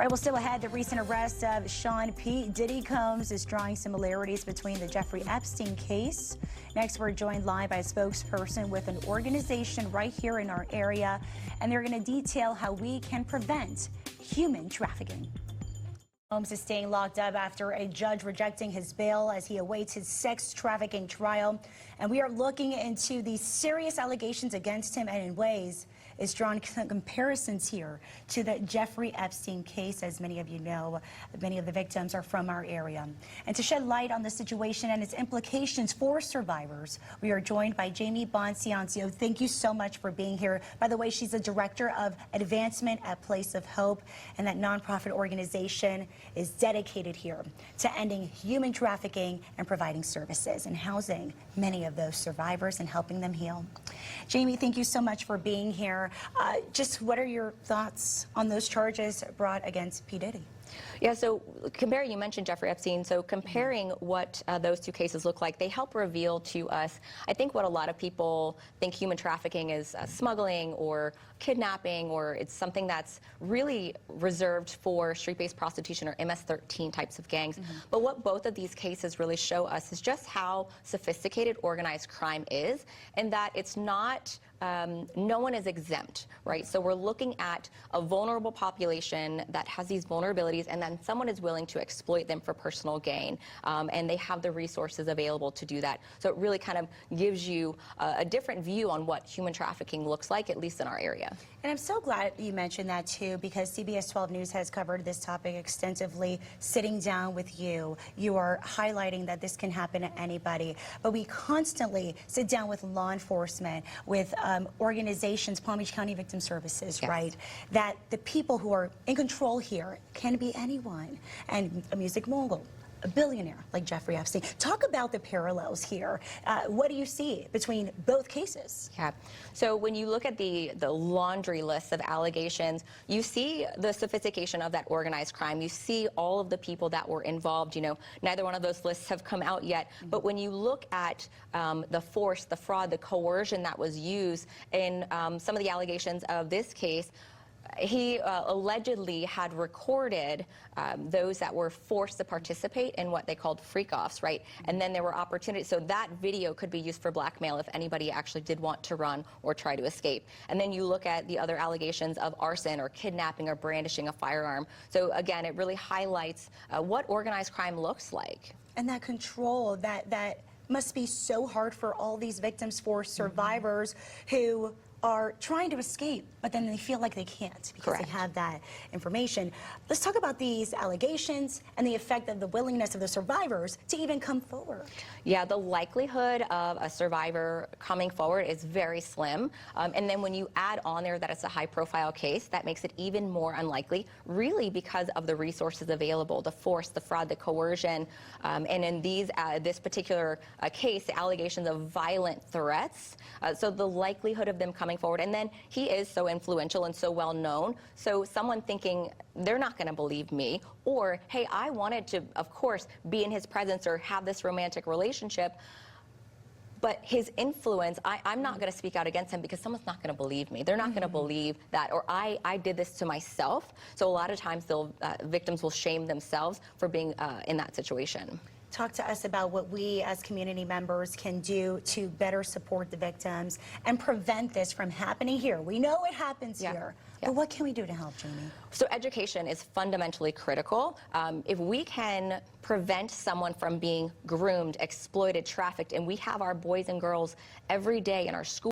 All right, well, still ahead, the recent arrest of P-Diddy comes is drawing similarities between the Jeffrey Epstein case. Next, we're joined live by a spokesperson with an organization right here in our area, and they're going to detail how we can prevent human trafficking. Holmes is staying locked up after a judge rejecting his bail as he awaits his sex trafficking trial. And we are looking into the serious allegations against him, and in ways is drawing comparisons here to the Jeffrey Epstein case. As many of you know, many of the victims are from our area. And to shed light on the situation and its implications for survivors, we are joined by Jamie Bonciancio. Thank you so much for being here. By the way, she's the director of advancement at Place of Hope, and that nonprofit organization is dedicated here to ending human trafficking and providing services and housing many of those survivors and helping them heal. Jamie, thank you so much for being here. Just what are your thoughts on those charges brought against P-Diddy? Yeah, so comparing, you mentioned Jeffrey Epstein, so comparing what those two cases look like, they help reveal to us, I think, what a lot of people think human trafficking is smuggling or kidnapping, or it's something that's really reserved for street-based prostitution or MS-13 types of gangs. But what both of these cases really show us is just how sophisticated organized crime is, and that it's not, no one is exempt, right? So we're looking at a vulnerable population that has these vulnerabilities, and then someone is willing to exploit them for personal gain, and they have the resources available to do that. So it really kind of gives you a different view on what human trafficking looks like, at least in our area. And I'm so glad you mentioned that too, because CBS 12 News has covered this topic extensively. Sitting down with you, you are highlighting that this can happen to anybody, but we constantly sit down with law enforcement, with organizations, Palm Beach County Victim Services, yes, right? That the people who are in control here can be anyone, and a music mogul, a billionaire like Jeffrey Epstein. Talk about the parallels here. What do you see between both cases? Yeah. So when you look at the laundry list of allegations, you see the sophistication of that organized crime. You see all of the people that were involved. You know, neither one of those lists have come out yet. But when you look at the force, the fraud, the coercion that was used in some of the allegations of this case, he allegedly had recorded those that were forced to participate in what they called freak-offs, right? And then there were opportunities. So that video could be used for blackmail if anybody actually did want to run or try to escape. And then you look at the other allegations of arson or kidnapping or brandishing a firearm. So again, it really highlights what organized crime looks like. And that control, that must be so hard for all these victims, for survivors who are trying to escape, but then they feel like they can't because Correct. they have that information. Let's talk about these allegations and the effect of the willingness of the survivors to even come forward. Yeah, the likelihood of a survivor coming forward is very slim. And then when you add on there that it's a high-profile case, that makes it even more unlikely, really because of the resources available, the force, the fraud, the coercion. And in this particular case, the allegations of violent threats. So the likelihood of them coming forward, and then he is so influential and so well known, so someone thinking they're not going to believe me, or hey, I wanted to, of course, be in his presence or have this romantic relationship, but his influence, I'm not going to speak out against him because someone's not going to believe me. They're not going to believe that, or I did this to myself. So a lot of times victims will shame themselves for being in that situation. Talk to us about what we as community members can do to better support the victims and prevent this from happening here. We know it happens here, but what can we do to help, Jamie? So education is fundamentally critical. If we can prevent someone from being groomed, exploited, trafficked, and we have our boys and girls every day in our schools,